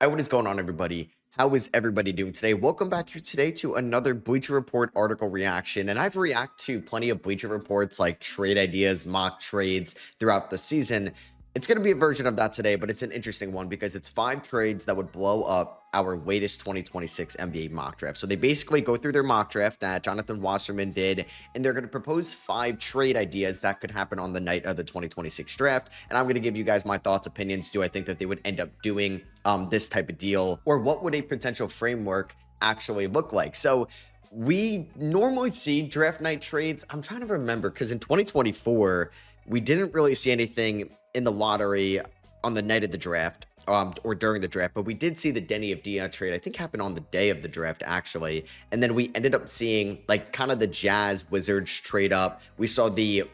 What is going on, everybody? How is everybody doing today? Welcome back here today to another Bleacher Report article reaction. And I've reacted to plenty of Bleacher Reports like trade ideas, mock trades throughout the season. It's going to be a version of that today, but it's an interesting one because it's 5 trades that would blow up our latest 2026 NBA mock draft. So they basically go through their mock draft that Jonathan Wasserman did, and they're going to propose 5 trade ideas that could happen on the night of the 2026 draft. And I'm going to give you guys my thoughts, opinions. Do I think that they would end up doing this type of deal, or what would a potential framework actually look like? So we normally see draft night trades. I'm trying to remember because in 2024, we didn't really see anything in the lottery on the night of the draft or during the draft, but we did see the Denny of Dion trade, I think happened on the day of the draft actually. And then we ended up seeing like kind of the Jazz Wizards trade up. We saw the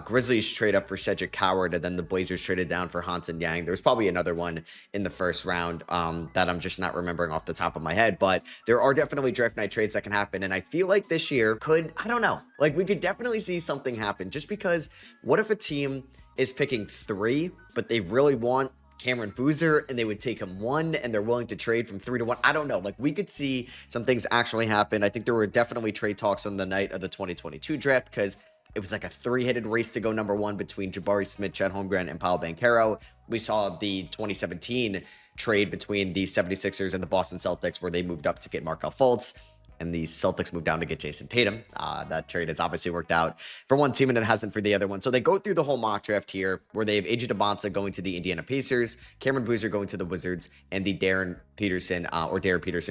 Grizzlies trade up for Cedric Howard, and then the Blazers traded down for Hansen Yang. There was probably another one in the first round that I'm just not remembering off the top of my head, but there are definitely draft night trades that can happen. And I feel like this year I don't know, like we could definitely see something happen just because what if a team is picking 3, but they really want Cameron Boozer and they would take him 1 and they're willing to trade from 3 to 1. I don't know. Like we could see some things actually happen. I think there were definitely trade talks on the night of the 2022 draft because it was like a 3-headed race to go number 1 between Jabari Smith, Chet Holmgren, and Paolo Banchero. We saw the 2017 trade between the 76ers and the Boston Celtics where they moved up to get Markelle Fultz, and the Celtics moved down to get Jason Tatum. That trade has obviously worked out for one team and it hasn't for the other one. So they go through the whole mock draft here where they have AJ Debonsa going to the Indiana Pacers, Cameron Boozer going to the Wizards, and the Darren Peterson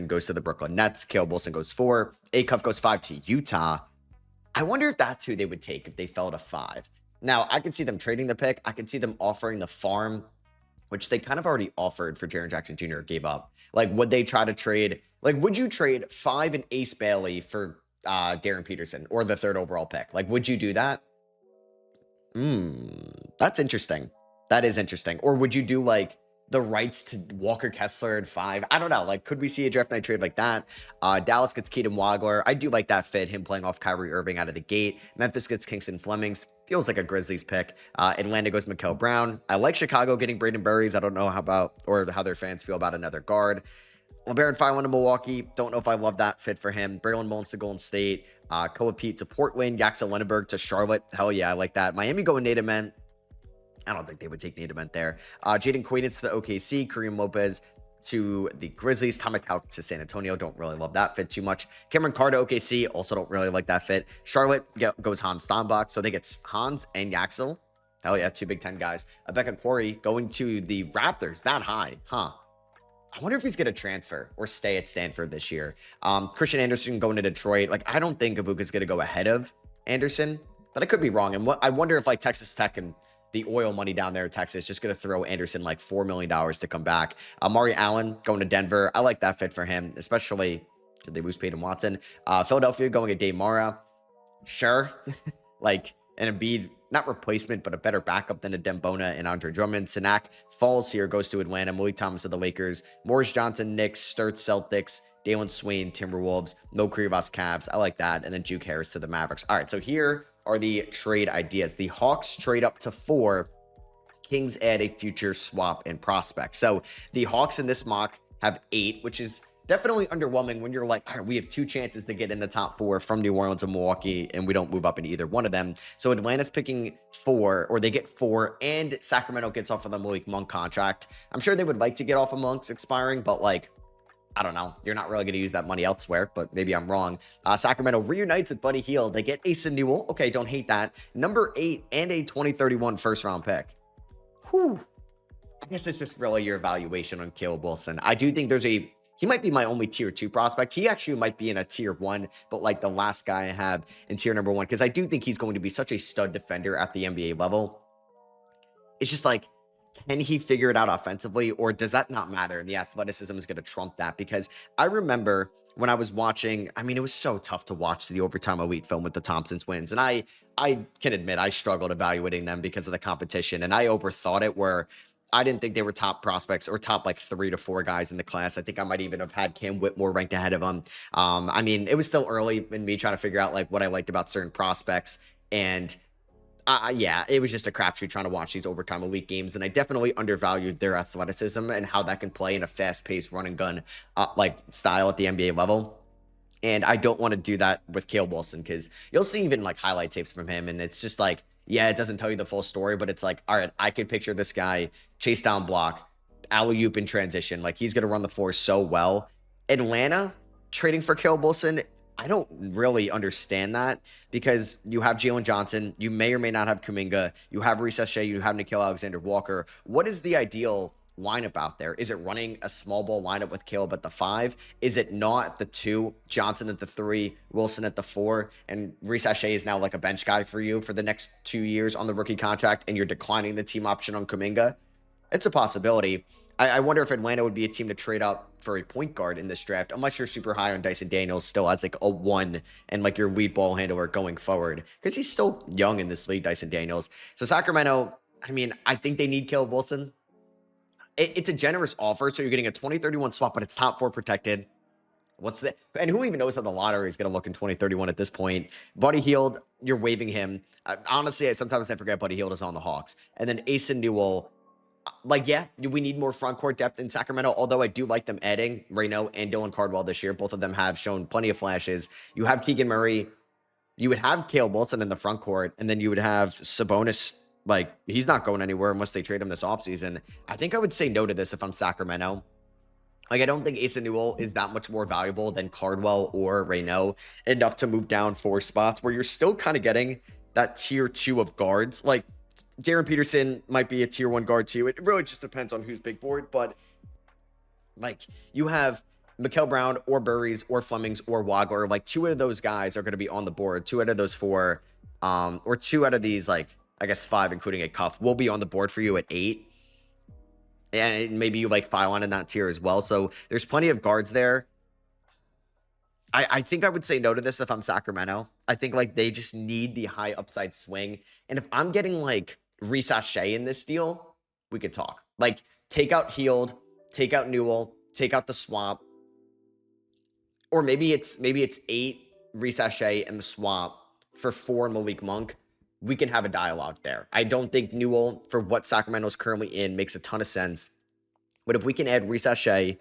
goes to the Brooklyn Nets. Caleb Wilson goes 4. Acuff goes 5 to Utah. I wonder if that's who they would take if they fell to 5. Now, I could see them trading the pick. I could see them offering the farm, which they kind of already offered for Jaren Jackson Jr. gave up. Like, would they try to trade? Like, would you trade 5 and Ace Bailey for Darren Peterson or the 3rd overall pick? Like, would you do that? That's interesting. That is interesting. Or would you do like the rights to Walker Kessler at 5? I don't know. Like, could we see a draft night trade like that? Dallas gets Keaton Wagler. I do like that fit, him playing off Kyrie Irving out of the gate. Memphis gets Kingston Flemings. Feels like a Grizzlies pick. Atlanta goes Mikal Brown. I like Chicago getting Braden Burries. I don't know how their fans feel about another guard. LeBaron Feiland to Milwaukee. Don't know if I love that fit for him. Braylon Mullins to Golden State. Koa Pete to Portland. Yaxel Lenneberg to Charlotte. Hell yeah, I like that. Miami going Nate Ament. I don't think they would take Nate Ament there. Jaden Quaidance to the OKC. Kareem Lopez to the Grizzlies. Tom McCall to San Antonio. Don't really love that fit too much. Cameron Carr to OKC. Also don't really like that fit. Charlotte goes Hans Steinbach. So they get Hans and Yaxel. Hell yeah, 2 Big Ten guys. Rebecca Corey going to the Raptors. That high, huh? I wonder if he's going to transfer or stay at Stanford this year. Christian Anderson going to Detroit. Like, I don't think Ibuka's going to go ahead of Anderson, but I could be wrong. And I wonder if like Texas Tech and the oil money down there in Texas just going to throw Anderson like $4 million to come back. Amari Allen going to Denver. I like that fit for him, especially did they lose Peyton Watson. Philadelphia going to Dave Mara. Sure. Like an Embiid, not replacement, but a better backup than a Dembona and Andre Drummond. Sinak falls here, goes to Atlanta. Malik Thomas of the Lakers. Morris Johnson, Knicks. Sturts, Celtics. Dalen Swain, Timberwolves. Mo Krivas, Cavs. I like that. And then Juke Harris to the Mavericks. All right, so here are the trade ideas. The Hawks trade up to 4. Kings add a future swap and prospect. So the Hawks in this mock have 8, which is definitely underwhelming when you're like, all right, we have 2 chances to get in the top 4 from New Orleans and Milwaukee, and we don't move up in either one of them. So Atlanta's picking 4, or they get 4, and Sacramento gets off of the Malik Monk contract. I'm sure they would like to get off of Monk's expiring, but like, I don't know. You're not really going to use that money elsewhere, but maybe I'm wrong. Sacramento reunites with Buddy Hield. They get Asa Newell. Okay, don't hate that. Number 8 and a 2031 first-round pick. Whew. I guess it's just really your evaluation on Caleb Wilson. I do think he might be my only tier 2 prospect. He actually might be in a tier 1, but like the last guy I have in tier number 1, because I do think he's going to be such a stud defender at the NBA level. It's just like, can he figure it out offensively, or does that not matter? And the athleticism is going to trump that, because I remember when I was watching, I mean, it was so tough to watch the Overtime Elite film with the Thompson twins. And I can admit I struggled evaluating them because of the competition, and I overthought it where I didn't think they were top prospects or top like 3 to 4 guys in the class. I think I might even have had Cam Whitmore ranked ahead of them. I mean, it was still early in me trying to figure out like what I liked about certain prospects. And Yeah, it was just a crapshoot trying to watch these overtime elite games, and I definitely undervalued their athleticism and how that can play in a fast-paced run and gun like style at the NBA level. And I don't want to do that with Caleb Wilson because you'll see even like highlight tapes from him, and it's just like, yeah, it doesn't tell you the full story, but it's like, all right, I could picture this guy chase down block, alley oop in transition, like he's gonna run the floor so well. Atlanta trading for Caleb Wilson, I don't really understand that because you have Jalen Johnson, you may or may not have Kuminga, you have Reese Shea, you have Nickeil Alexander-Walker. What is the ideal lineup out there? Is it running a small ball lineup with Caleb at the 5? Is it not the 2, Johnson at the 3, Wilson at the 4, and Reese Shea is now like a bench guy for you for the next 2 years on the rookie contract, and you're declining the team option on Kuminga? It's a possibility. I wonder if Atlanta would be a team to trade up for a point guard in this draft, unless you're super high on Dyson Daniels still as like a 1 and like your lead ball handler going forward, because he's still young in this league, Dyson Daniels. So Sacramento, I mean, I think they need Caleb Wilson. It's a generous offer, so you're getting a 2031 swap, but it's top 4 protected. What's that? And who even knows how the lottery is going to look in 2031 at this point? Buddy Hield, you're waiving him. Honestly, sometimes I forget Buddy Hield is on the Hawks. And then Asen Newell, like, yeah, we need more front court depth in Sacramento, although I do like them adding Reno and Dylan Cardwell this year. Both of them have shown plenty of flashes. You have Keegan Murray. You would have Caleb Wilson in the front court, and then you would have Sabonis. Like, he's not going anywhere unless they trade him this offseason. I think I would say no to this if I'm Sacramento. Like, I don't think Asen Newell is that much more valuable than Cardwell or Reno enough to move down 4 spots where you're still kind of getting that tier 2 of guards. Like, Darren Peterson might be a tier 1 guard too. It really just depends on who's big board, but like you have Mikal Brown or Burries or Flemings or Wagler. Like 2 out of those guys are going to be on the board. 2 out of those 4, or 2 out of these, like I guess 5, including a Cuff, will be on the board for you at 8. And maybe you like Phylon in that tier as well. So there's plenty of guards there. I think I would say no to this if I'm Sacramento. I think like they just need the high upside swing. And if I'm getting like Reese Shea in this deal, we could talk. Like take out Hield, take out Newell, take out the swap. Or maybe it's 8 Reese Shea and the swap for 4 Malik Monk. We can have a dialogue there. I don't think Newell, for what Sacramento's currently in, makes a ton of sense. But if we can add Reese Shea,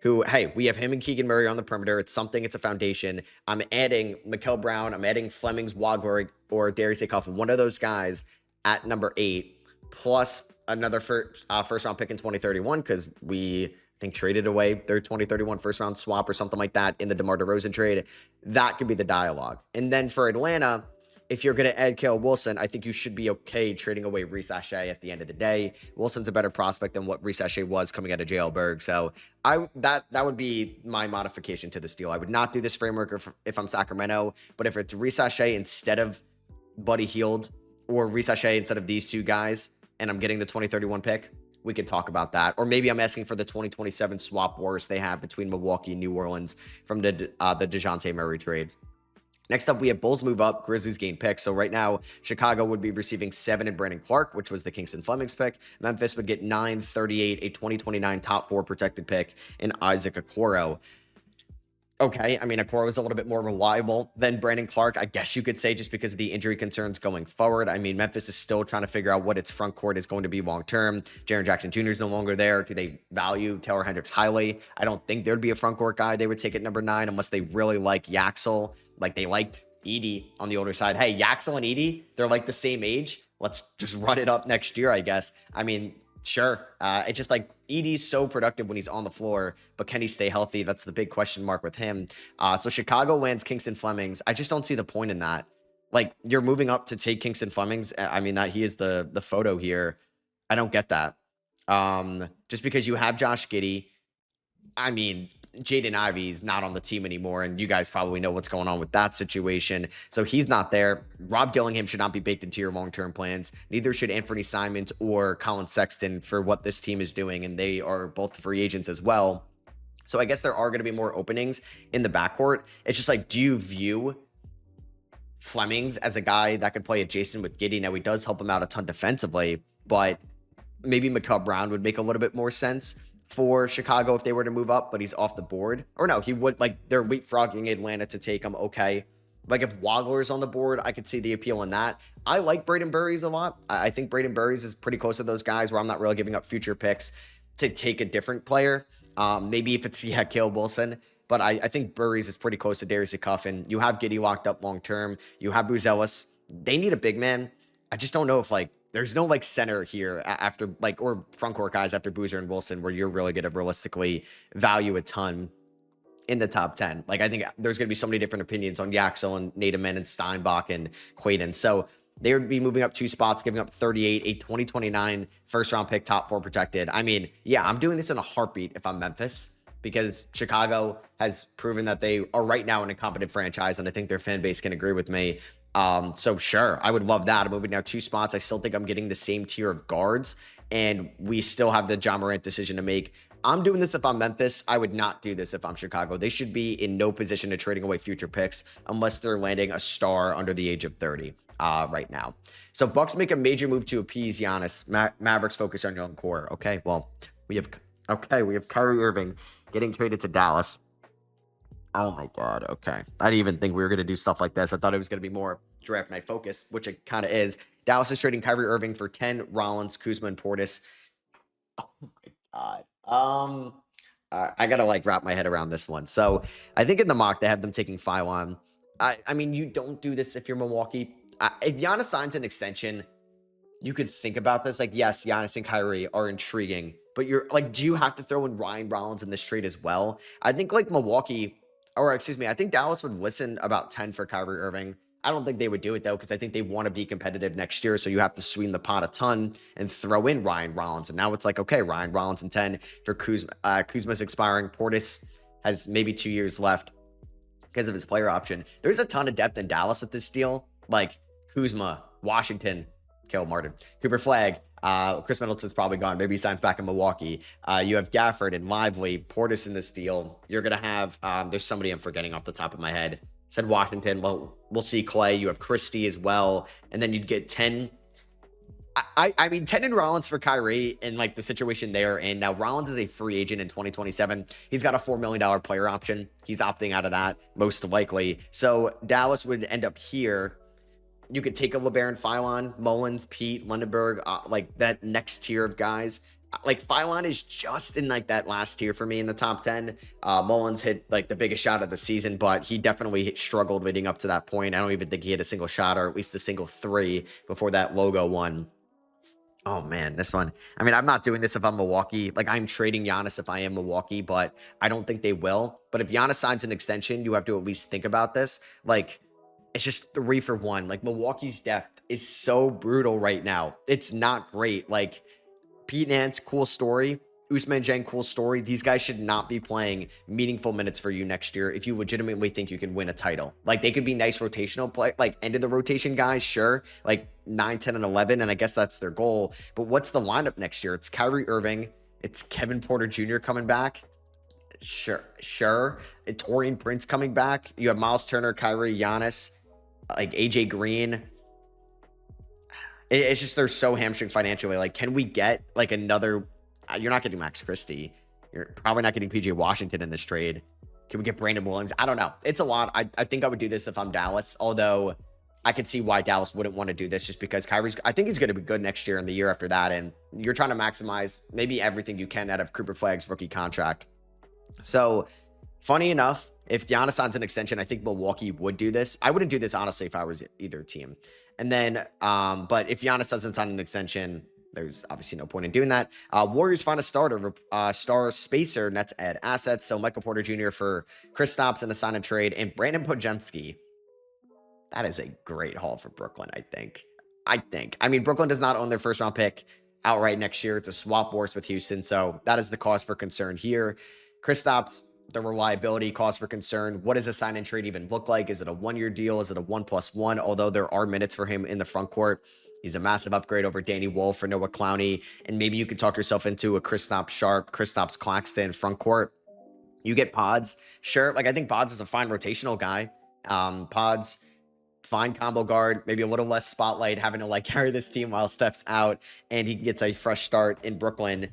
who, hey, we have him and Keegan Murray on the perimeter. It's something. It's a foundation. I'm adding Mikal Brown. I'm adding Flemings, Wagler, or Darius Acuff, one of those guys at number 8, plus another first round pick in 2031 because we, I think, traded away their 2031 first round swap or something like that in the DeMar DeRozan trade. That could be the dialogue. And then for Atlanta, if you're going to add Caleb Wilson, I think you should be okay trading away Reese Shea at the end of the day. Wilson's a better prospect than what Reese Shea was coming out of JL Berg. So that would be my modification to this deal. I would not do this framework if I'm Sacramento, but if it's Reese Shea instead of Buddy Hield or Reese Shea instead of these 2 guys, and I'm getting the 2031 pick, we can talk about that. Or maybe I'm asking for the 2027 swap wars they have between Milwaukee and New Orleans from the DeJounte Murray trade. Next up, we have Bulls move up, Grizzlies gain picks. So right now, Chicago would be receiving 7 in Brandon Clark, which was the Kingston Flemings pick. Memphis would get 9, 38, a 2029 top 4 protected pick, and Isaac Okoro. Okay, I mean, Okoro is a little bit more reliable than Brandon Clark, I guess you could say, just because of the injury concerns going forward. I mean, Memphis is still trying to figure out what its front court is going to be long-term. Jaren Jackson Jr. is no longer there. Do they value Taylor Hendricks highly? I don't think there'd be a front court guy they would take at number 9 unless they really like Yaxel, like they liked Edey on the older side. Hey, Yaxel and Edey, they're like the same age. Let's just run it up next year, I guess. I mean, sure. It's just like Edey's so productive when he's on the floor, but can he stay healthy? That's the big question mark with him. So Chicago lands Kingston Flemings. I just don't see the point in that. Like, you're moving up to take Kingston Flemings. I mean, that he is the photo here. I don't get that. Just because you have Josh Giddey. I mean, Jaden Ivey's not on the team anymore, and you guys probably know what's going on with that situation. So he's not there. Rob Dillingham should not be baked into your long-term plans. Neither should Anthony Simons or Colin Sexton for what this team is doing, and they are both free agents as well. So I guess there are going to be more openings in the backcourt. It's just like, do you view Flemings as a guy that could play adjacent with Giddey? Now, he does help him out a ton defensively, but maybe Mikal Brown would make a little bit more sense for Chicago if they were to move up, but he's off the board. Or no, he would, like, they're leapfrogging Atlanta to take him. Okay. Like if Wagler's on the board, I could see the appeal in that. I like Braden Burries a lot. I think Braden Burries is pretty close to those guys where I'm not really giving up future picks to take a different player. Maybe if it's, yeah, Caleb Wilson. But I think Burries is pretty close to Darius Cuffin. You have Giddey locked up long term. You have Buzelis. They need a big man. I just don't know if like there's no like center here after like or front court guys after Boozer and Wilson where you're really going to realistically value a ton in the top 10. Like I think there's going to be so many different opinions on Yaxel and Nademan and Steinbach and Quaden. So they would be moving up 2 spots, giving up 38, a 2029 first round pick, top 4 projected. I mean, yeah, I'm doing this in a heartbeat if I'm Memphis, because Chicago has proven that they are right now an incompetent franchise, and I think their fan base can agree with me. So sure, I would love that. I'm moving now 2 spots. I still think I'm getting the same tier of guards, and we still have the John Morant decision to make. I'm doing this if I'm Memphis. I would not do this if I'm Chicago. They should be in no position to trading away future picks unless they're landing a star under the age of 30 right now. So Bucks make a major move to appease Giannis. Mavericks focus on young core. Okay, well, we have Kyrie Irving getting traded to Dallas. Oh my God. Okay. I didn't even think we were going to do stuff like this. I thought it was going to be more draft night focused, which it kind of is. Dallas is trading Kyrie Irving for 10 Rollins, Kuzma, and Portis. Oh my God. I got to like wrap my head around this one. So I think in the mock, they have them taking Phylon. I mean, you don't do this if you're Milwaukee. If Giannis signs an extension, you could think about this. Like, yes, Giannis and Kyrie are intriguing, but you're like, do you have to throw in Ryan Rollins in this trade as well? I think like Milwaukee, or excuse me, I think Dallas would listen about 10 for Kyrie Irving. I don't think they would do it though, because I think they want to be competitive next year. So you have to sweeten the pot a ton and throw in Ryan Rollins. And now it's like, okay, Ryan Rollins and 10 for Kuzma. Kuzma's expiring. Portis has maybe 2 years left because of his player option. There's a ton of depth in Dallas with this deal. Like Kuzma, Washington, Caleb Martin, Cooper Flagg, Chris Middleton's probably gone. Maybe he signs back in Milwaukee. You have Gafford and Lively, Portis in this deal. You're going to have, there's somebody I'm forgetting off the top of my head. Said Washington. Well, we'll see Clay. You have Christie as well. And then you'd get 10. I mean, 10 in Rollins for Kyrie and like the situation they're in. Now, Rollins is a free agent in 2027. He's got a $4 million player option. He's opting out of that most likely. So Dallas would end up here. You could take a LeBaron, Phylon, Mullins, Pete, Lindenberg, like that next tier of guys. Like Phylon is just in like that last tier for me in the top 10. Mullins hit like the biggest shot of the season, but he definitely struggled leading up to that point. I don't even think he had a single shot or at least a single 3 before that logo one. Oh man, this one. I mean, I'm not doing this if I'm Milwaukee. Like I'm trading Giannis if I am Milwaukee, but I don't think they will. But if Giannis signs an extension, you have to at least think about this. Like it's just 3 for 1. Like Milwaukee's depth is so brutal right now. It's not great. Like Pete Nance, cool story. Ousmane Dieng, cool story. These guys should not be playing meaningful minutes for you next year if you legitimately think you can win a title. Like they could be nice rotational play, like end of the rotation guys, sure. Like 9, 10, and 11, and I guess that's their goal. But what's the lineup next year? It's Kyrie Irving. It's Kevin Porter Jr. coming back. Sure. Torian Prince coming back. You have Miles Turner, Kyrie, Giannis, like AJ Green. It's just they're so hamstringed financially. Like, can we get like another? You're not getting Max Christie. You're probably not getting PJ Washington in this trade. Can we get Brandon Williams? I don't know. It's a lot. I think I would do this if I'm Dallas. Although I could see why Dallas wouldn't want to do this, just because I think he's going to be good next year and the year after that. And you're trying to maximize maybe everything you can out of Cooper Flagg's rookie contract. So funny enough, if Giannis signs an extension, I think Milwaukee would do this. I wouldn't do this honestly if I was either team. And then, but if Giannis doesn't sign an extension, there's obviously no point in doing that. Warriors find a star spacer, Nets add assets. So Michael Porter Jr. for Kristaps in a sign and trade, and Brandon Podziemski. That is a great haul for Brooklyn, I think. I mean, Brooklyn does not own their first round pick outright next year. It's a swap wars with Houston. So that is the cause for concern here. Kristaps, the reliability cause for concern. What does a sign and trade even look like? Is it a 1-year deal? Is it a 1+1? Although there are minutes for him in the front court. He's a massive upgrade over Danny Wolf or Noah Clowney. And maybe you could talk yourself into a Kristaps Sharp, Kristaps Claxton front court. You get Pods. Sure. Like I think Pods is a fine rotational guy. Pods, fine combo guard, maybe a little less spotlight, having to like carry this team while Steph's out, and he gets a fresh start in Brooklyn.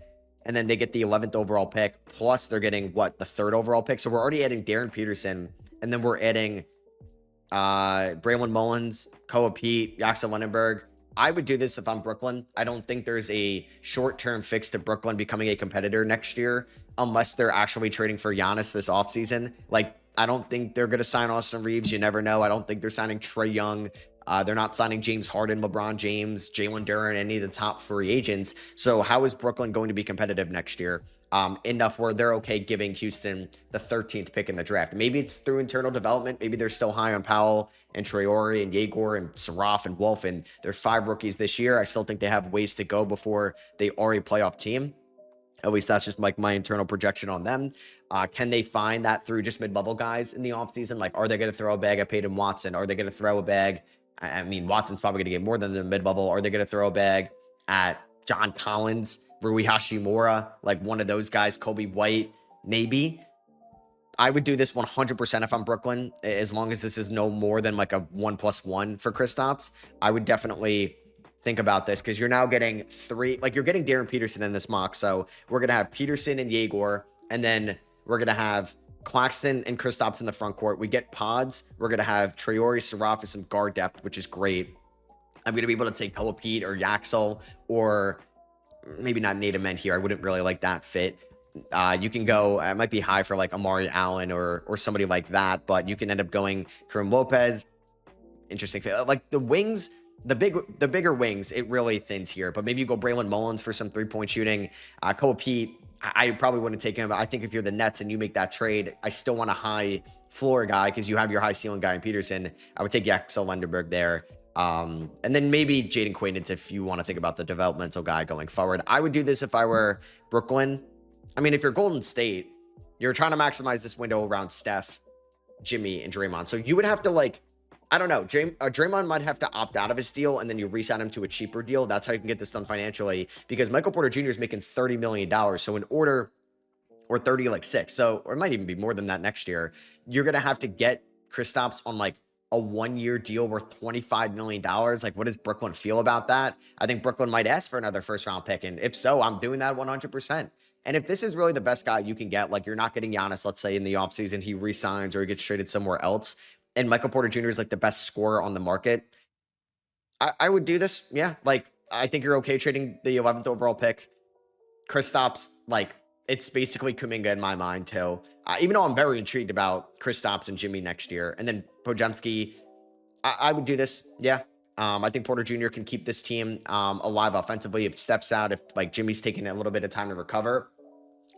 And then they get the 11th overall pick, plus they're getting what, the 3rd overall pick. So we're already adding Darren Peterson, and then we're adding Braylon Mullins, Koa Pete, Yaxel Lindenberg. I would do this if I'm Brooklyn. I don't think there's a short-term fix to Brooklyn becoming a competitor next year unless they're actually trading for Giannis this offseason. Like, I don't think they're going to sign Austin Reeves. You never know. I don't think they're signing Trae Young. They're not signing James Harden, LeBron James, Jalen Duren, any of the top free agents. So how is Brooklyn going to be competitive next year? Enough where they're okay giving Houston the 13th pick in the draft. Maybe it's through internal development. Maybe they're still high on Powell and Traore and Yegor and SROS and Wolf, and they're 5 rookies this year. I still think they have ways to go before they are a playoff team. At least that's just like my internal projection on them. Can they find that through just mid-level guys in the offseason? Like, are they going to throw a bag at Peyton Watson? Are they going to throw a bag? I mean, Watson's probably going to get more than the mid-level. Are they going to throw a bag at John Collins, Rui Hashimura, like one of those guys, Kobe White? Maybe. I would do this 100% if I'm Brooklyn, as long as this is no more than like a 1+1 for Kristaps. I would definitely think about this because you're now getting 3, like you're getting Darren Peterson in this mock. So we're going to have Peterson and Yegor, and then we're going to have Claxton and Kristaps in the front court. We get pods. We're going to have Traore, Saraf, and some guard depth, which is great. I'm going to be able to take Koa Pete or Yaxel, or maybe not Nate Ament here. I wouldn't really like that fit. You can go, it might be high for like Amari Allen or somebody like that, but you can end up going Karim Lopez. Interesting fit. Like the wings, the bigger wings, it really thins here, but maybe you go Braylon Mullins for some 3-point shooting. Koa Pete, I probably wouldn't take him. I think if you're the Nets and you make that trade, I still want a high floor guy because you have your high ceiling guy in Peterson. I would take Yaxel Lindenberg there. And then maybe Jaden Quaidance if you want to think about the developmental guy going forward. I would do this if I were Brooklyn. I mean, if you're Golden State, you're trying to maximize this window around Steph, Jimmy, and Draymond. So you would have to, like, I don't know, Draymond might have to opt out of his deal, and then you re-sign him to a cheaper deal. That's how you can get this done financially, because Michael Porter Jr. is making $30 million. So in order, or 30, like 6. So, or it might even be more than that next year. You're going to have to get Kristaps on like a 1-year deal worth $25 million. Like, what does Brooklyn feel about that? I think Brooklyn might ask for another first-round pick, and if so, I'm doing that 100%. And if this is really the best guy you can get, like you're not getting Giannis, let's say in the offseason, he re-signs or he gets traded somewhere else, and Michael Porter Jr. is like the best scorer on the market, I would do this. Yeah, like I think you're okay trading the 11th overall pick. Kristaps, like it's basically Kuminga in my mind too. Even though I'm very intrigued about Kristaps and Jimmy next year, and then Podziemski, I would do this. Yeah. I think Porter Jr. can keep this team alive offensively if Steph's out, if like Jimmy's taking a little bit of time to recover.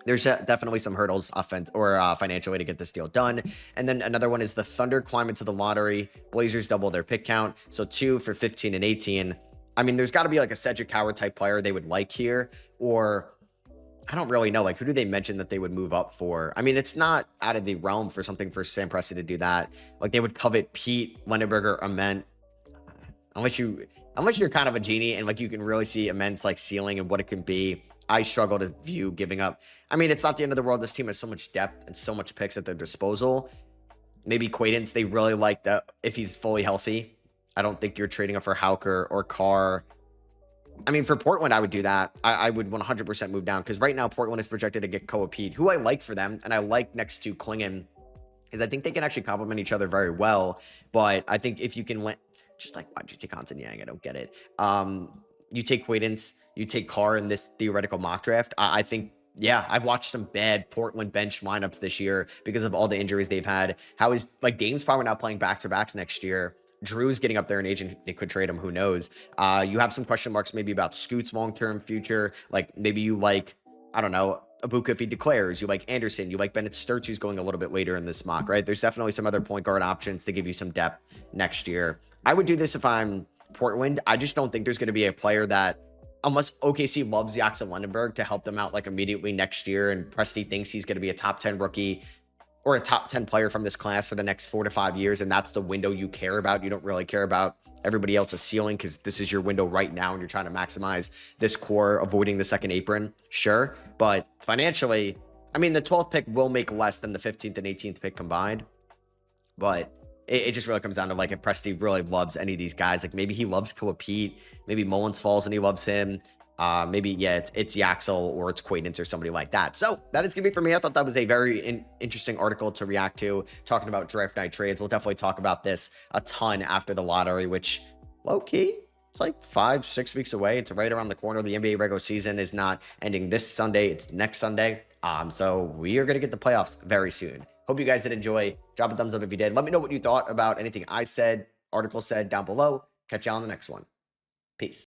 There's definitely some hurdles financially to get this deal done. And then another one is the Thunder climb into the lottery. Blazers double their pick count. So 2 for 15 and 18. I mean, there's got to be like a Cedric Howard type player they would like here, or I don't really know. Like, who do they mention that they would move up for? I mean, it's not out of the realm for something for Sam Presti to do that. Like, they would covet Pete, Lindenberger, Ament. Unless you're kind of a genie and like you can really see Ament's like ceiling and what it can be. I struggle to view giving up. I mean, it's not the end of the world. This team has so much depth and so much picks at their disposal. Maybe Quaidance, they really like that if he's fully healthy. I don't think you're trading up for Hauker or Carr. I mean, for Portland, I would do that. I would 100% move down because right now Portland is projected to get Koa Pete, who I like for them, and I like next to Klingon, because I think they can actually complement each other very well. But I think if you can just like, why'd you take Hansen Yang? I don't get it. You take Quaidance, you take Carr in this theoretical mock draft. I think, yeah, I've watched some bad Portland bench lineups this year because of all the injuries they've had. How is, like, Dame's probably not playing back-to-backs next year. Drew's getting up there in age and they could trade him. Who knows? You have some question marks maybe about Scoot's long-term future. Like, maybe you like, I don't know, Ibuka if he declares. You like Anderson. You like Bennett Sturts, who's going a little bit later in this mock, right? There's definitely some other point guard options to give you some depth next year. I would do this if I'm Portland. I just don't think there's going to be a player that, unless OKC loves Yaxel Lindenberg to help them out like immediately next year, and Presti thinks he's going to be a top 10 rookie or a top 10 player from this class for the next 4 to 5 years, and that's the window you care about. You don't really care about everybody else's ceiling because this is your window right now and you're trying to maximize this core, avoiding the second apron. Sure. But financially, I mean, the 12th pick will make less than the 15th and 18th pick combined, but it just really comes down to like if Presti really loves any of these guys. Like maybe he loves Koa Pete, maybe Mullins falls and he loves him. Maybe, yeah, it's Yaxel or it's Quaidance or somebody like that. So that is going to be for me. I thought that was a very interesting article to react to, talking about draft night trades. We'll definitely talk about this a ton after the lottery, which low key, it's like 5-6 weeks away. It's right around the corner. The NBA regular season is not ending this Sunday. It's next Sunday. So we are going to get the playoffs very soon. Hope you guys did enjoy. Drop a thumbs up if you did. Let me know what you thought about anything I said, article said down below. Catch you on the next one. Peace.